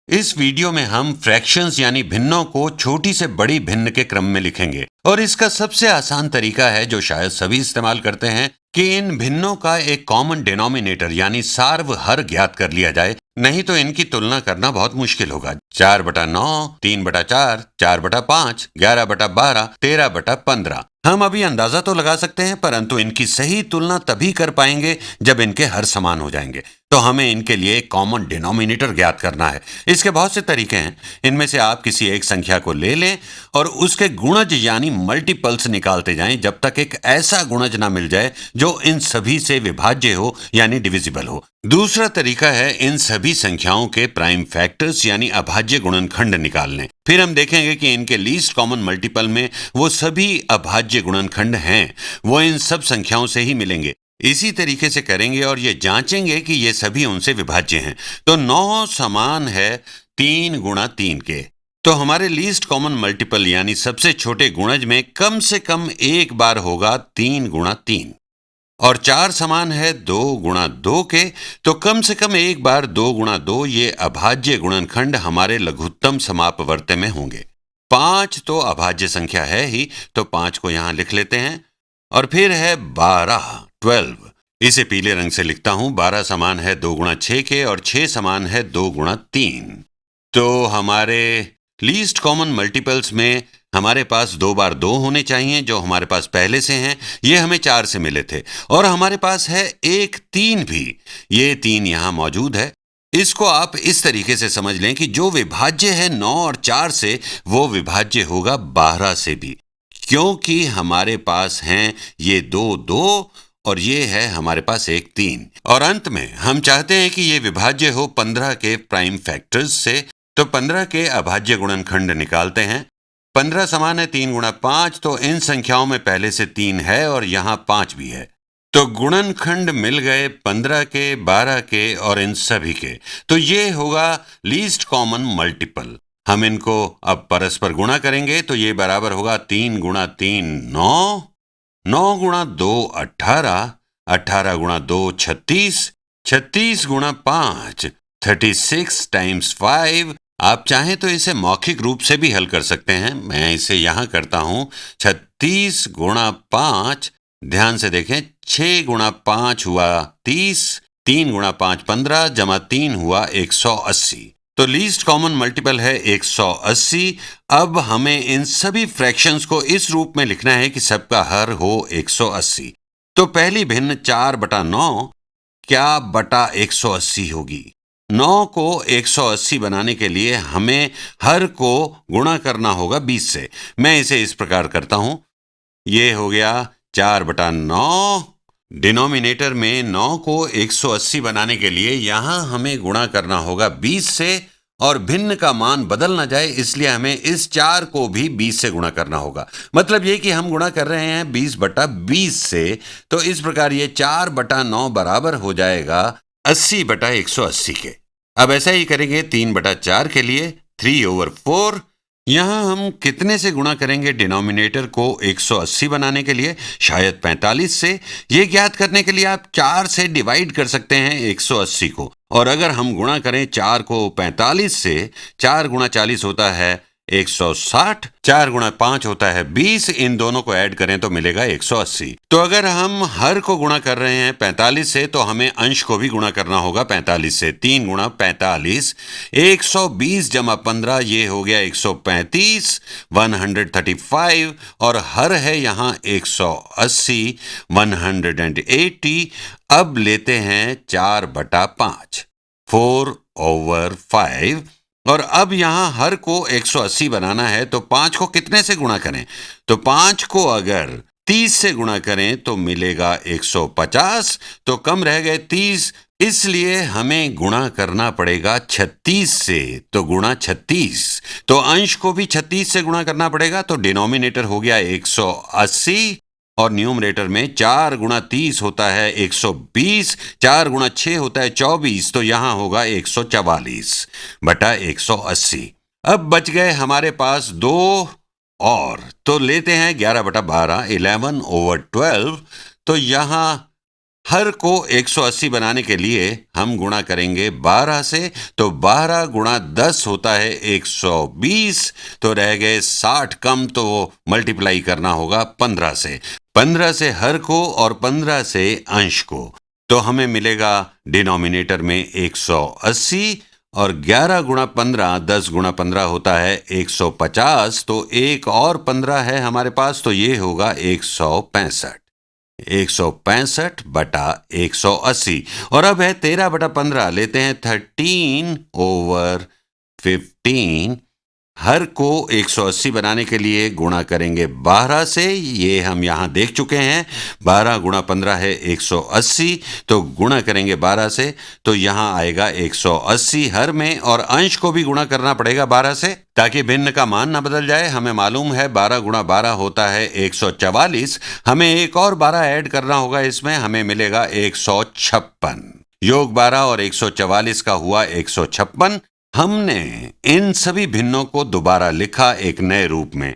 इस वीडियो में हम फ्रैक्शंस यानी भिन्नों को छोटी से बड़ी भिन्न के क्रम में लिखेंगे और इसका सबसे आसान तरीका है जो शायद सभी इस्तेमाल करते हैं कि इन भिन्नों का एक कॉमन डिनोमिनेटर यानी सार्वहर ज्ञात कर लिया जाए, नहीं तो इनकी तुलना करना बहुत मुश्किल होगा। 4/9, 3/4, 4/5, 11/12, 13/15। हम अभी अंदाजा तो लगा सकते हैं, परंतु इनकी सही तुलना तभी कर पाएंगे जब इनके हर समान हो जाएंगे। तो हमें इनके लिए एक कॉमन डिनोमिनेटर ज्ञात करना है। इसके बहुत से तरीके हैं। इनमें से आप किसी एक संख्या को ले लें और उसके गुणज यानी मल्टीपल्स निकालते जाएं जब तक एक ऐसा गुणज ना मिल जाए जो इन सभी से विभाज्य हो यानी डिविजिबल हो। दूसरा तरीका है इन सभी संख्याओं के प्राइम फैक्टर्स यानी अभाज्य गुणनखंड निकालने। फिर हम देखेंगे कि इनके लीस्ट कॉमन मल्टीपल में वो सभी अभाज्य गुणनखंड हैं, वो इन सब संख्याओं से ही मिलेंगे। इसी तरीके से करेंगे और ये जांचेंगे कि ये सभी उनसे विभाज्य हैं। तो 9 समान है 3 गुणा 3 के। तो हमारे लीस्ट कॉमन मल्टीपल यानी सबसे छोटे गुणज में कम से कम एक बार होगा 3 गुणा 3। और 4 समान है 2 गुणा 2 के, तो कम से कम एक बार 2 गुणा 2 ये अभाज्य गुणनखंड हमारे लघुत्तम समापवर्त्य में होंगे। 5 तो अभाज्य संख्या है ही, तो 5 को यहां लिख लेते हैं। और फिर है 12, इसे पीले रंग से लिखता हूं। 12 समान है 2 गुणा 6 के और 6 समान है 2 गुणा 3। तो हमारे लीस्ट कॉमन मल्टीपल्स में हमारे पास 2 बार 2 होने चाहिए जो हमारे पास पहले से हैं। ये हमें 4 से मिले थे और हमारे पास है एक 3 भी। ये 3 यहां मौजूद है। इसको आप इस तरीके से समझ लें कि जो विभाज्य है 9 और 4 से, वो विभाज्य होगा 12 से भी, क्योंकि हमारे पास हैं ये 2 और ये है हमारे पास एक 3। और अंत में हम चाहते हैं कि ये विभाज्य हो 15 के प्राइम फैक्टर्स से, तो 15 के अभाज्य गुणनखंड निकालते हैं। 15 समान है 3 गुणा 5, तो इन संख्याओं में पहले से 3 है और यहाँ 5 भी है। तो गुणनखंड मिल गए 15 के, 12 के और इन सभी के। तो ये होगा लीस्ट कॉमन मल्टीपल। हम इनको अब परस्पर गुणा करेंगे तो ये बराबर होगा 3 गुणा 3 9, 9 गुणा 2 18, 18 गुणा 2 36, 36 गुणा 5 36 टाइम्स 5। आप चाहें तो इसे मौखिक रूप से भी हल कर सकते हैं। मैं इसे यहां करता हूं। 36 गुणा 5, ध्यान से देखें, 6 गुणा 5 हुआ 30, 3 गुणा 5 15, जमा 3 हुआ 180। तो लीस्ट कॉमन मल्टीपल है 180। अब हमें इन सभी फ्रैक्शंस को इस रूप में लिखना है कि सबका हर हो 180। तो पहली भिन्न 4/9 क्या बटा 180 होगी। 9 को 180 बनाने के लिए हमें हर को गुणा करना होगा 20 से। मैं इसे इस प्रकार करता हूं। ये हो गया 4/9। डिनोमिनेटर में 9 को 180 बनाने के लिए यहां हमें गुणा करना होगा 20 से, और भिन्न का मान बदल ना जाए इसलिए हमें इस 4 को भी 20 से गुणा करना होगा। मतलब ये कि हम गुणा कर रहे हैं 20/20 से। तो इस प्रकार ये 4/9 बराबर हो जाएगा 80/180 के। अब ऐसा ही करेंगे 3/4 के लिए, 3/4। यहां हम कितने से गुणा करेंगे डिनोमिनेटर को 180 बनाने के लिए? शायद 45 से। ये ज्ञात करने के लिए आप 4 से डिवाइड कर सकते हैं 180 को, और अगर हम गुणा करें 4 को 45 से, 4 गुणा 40 होता है 160, 4 गुणा 5 होता है 20, इन दोनों को ऐड करें तो मिलेगा 180। तो अगर हम हर को गुणा कर रहे हैं 45 से, तो हमें अंश को भी गुणा करना होगा 45 से। 3 गुणा 45, 120 जमा 15, ये हो गया 135, 135, और हर है यहाँ 180, 180। अब लेते हैं 4/5, 4/5। और अब यहां हर को 180 बनाना है, तो 5 को कितने से गुणा करें? तो 5 को अगर 30 से गुणा करें तो मिलेगा 150, तो कम रह गए 30, इसलिए हमें गुणा करना पड़ेगा 36 से। तो गुणा 36, तो अंश को भी 36 से गुणा करना पड़ेगा। तो डिनोमिनेटर हो गया 180 और न्यूमरेटर में 4 गुणा 30 होता है 120, 4 गुणा 6 होता है 24, तो यहां होगा 144/180। अब बच गए हमारे पास 2 और, तो लेते हैं 11/12, 11/12। तो यहां हर को 180 बनाने के लिए हम गुणा करेंगे 12 से, तो 12 गुणा 10 होता है 120, तो रह गए 60 कम, तो मल्टीप्लाई करना होगा 15 से। 15 से हर को और 15 से अंश को, तो हमें मिलेगा डिनोमिनेटर में 180, और 11 गुणा 15, 10 गुणा 15 होता है 150, तो एक और 15 है हमारे पास, तो ये होगा 165। 165 बटा 180, और अब है 13 बटा 15, लेते हैं 13/15। हर को 180 बनाने के लिए गुणा करेंगे 12 से, ये हम यहाँ देख चुके हैं। 12 गुणा 15 है 180, तो गुणा करेंगे 12 से, तो यहाँ आएगा 180 हर में, और अंश को भी गुणा करना पड़ेगा 12 से ताकि भिन्न का मान ना बदल जाए। हमें मालूम है 12 गुणा 12 होता है 144, हमें एक और 12 ऐड करना होगा इसमें, हमें मिलेगा 156। योग 12 और 144 का हुआ 156। हमने इन सभी भिन्नों को दोबारा लिखा एक नए रूप में।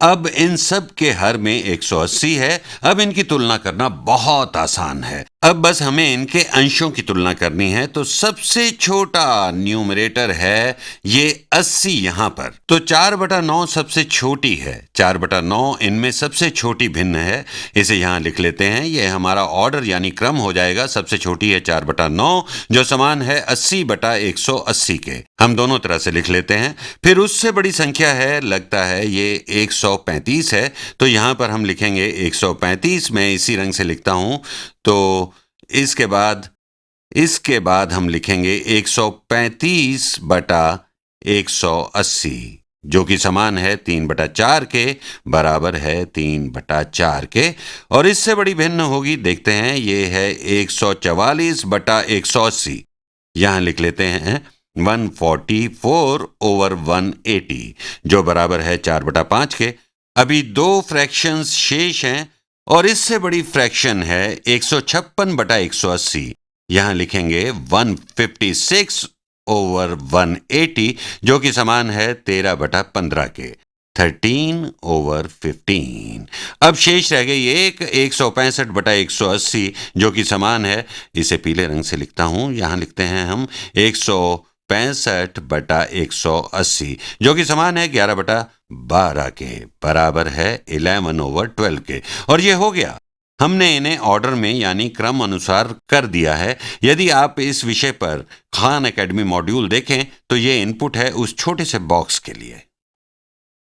अब इन सब के हर में 180 है। अब इनकी तुलना करना बहुत आसान है। अब बस हमें इनके अंशों की तुलना करनी है। तो सबसे छोटा न्यूमरेटर है ये 80 यहाँ पर, तो 4/9 सबसे छोटी है। 4/9 इनमें सबसे छोटी भिन्न है, इसे यहाँ लिख लेते हैं। ये हमारा ऑर्डर यानी क्रम हो जाएगा। सबसे छोटी है 4/9, जो समान है 80/180 के। हम दोनों तरह से लिख लेते हैं। फिर उससे बड़ी संख्या है, लगता है ये 135 है, तो यहाँ पर हम लिखेंगे 135। मैं इसी रंग से लिखता हूँ। तो इसके बाद हम लिखेंगे 135/180, जो कि समान है 3/4 के, बराबर है 3/4 के। और इससे बड़ी भिन्न होगी, देखते हैं, ये है 144/180। यहाँ लिख लेते हैं 144/180, जो बराबर है 4/5 के। अभी दो फ्रैक्शंस शेष हैं, और इससे बड़ी फ्रैक्शन है 156/180। यहाँ लिखेंगे 156/180, जो कि समान है 13/15 के, 13/15। अब शेष रह गई एक 165/180, जो कि समान है, इसे पीले रंग से लिखता हूं। यहाँ लिखते हैं हम 165/180, जो कि समान है 11/12 के, बराबर है 11/12 के। और ये हो गया। हमने इन्हें ऑर्डर में यानी क्रम अनुसार कर दिया है। यदि आप इस विषय पर खान एकेडमी मॉड्यूल देखें तो ये इनपुट है उस छोटे से बॉक्स के लिए।